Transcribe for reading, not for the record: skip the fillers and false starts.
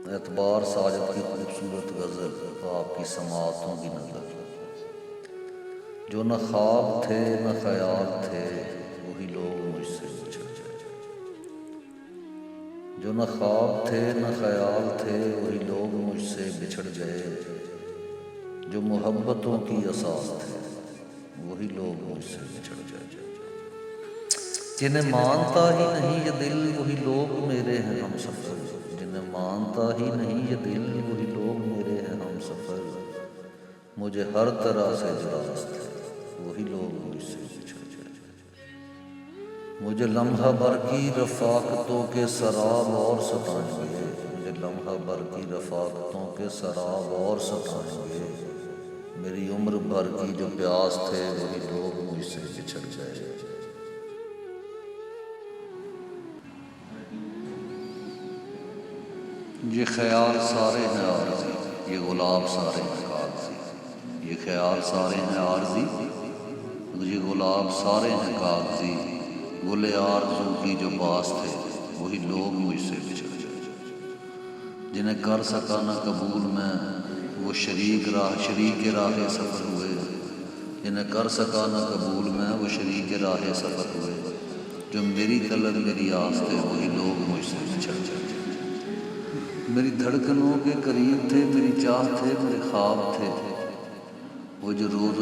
اعتبار ساجد کی خوبصورت غزل آپ کی سماعتوں کی نظر، جو نہ خواب تھے نہ خیال تھے وہی لوگ مجھ سے بچھڑ گئے، جو نہ خواب تھے نہ خیال تھے وہی لوگ مجھ سے بچھڑ گئے، جو محبتوں کی اساس تھے وہی لوگ مجھ سے بچھڑ گئے، جنہیں مانتا ہی نہیں یہ دل وہی لوگ میرے ہیں ہم سفر، جنہیں مانتا ہی نہیں یہ دل وہی لوگ میرے ہیں ہم سفر، مجھے ہر طرح سے جراس تھے وہی لوگ مجھ سے بچھڑ گئے، مجھے لمحہ بھر کی رفاقتوں کے سراب اور ستائیں گے، مجھے لمحہ بھر کی رفاقتوں کے سراب اور ستائیں گے، میری عمر بھر کی جو پیاس تھے وہی لوگ مجھ سے بچھڑ گئے۔ یہ خیال سارے ہیں عارضی، یہ گلاب سارے ہیں کاغذی، یہ خیال سارے ہیں عارضی، یہ گلاب سارے ہیں کاغذی، گل آرزو کی جو باس تھے وہی لوگ مجھ سے بچھڑ گئے، جنہیں کر سکا نہ قبول میں وہ شریک راہ سفر ہوئے، جنہیں کر سکا نہ قبول میں وہ شریک راہ سفر ہوئے، جو میری طلب میری آس تھے وہی لوگ مجھ سے بچھڑ گئے، میری دھڑکنوں کے قریب تھے، میری چاہ تھے، میرے خواب تھے، وہ جو روز و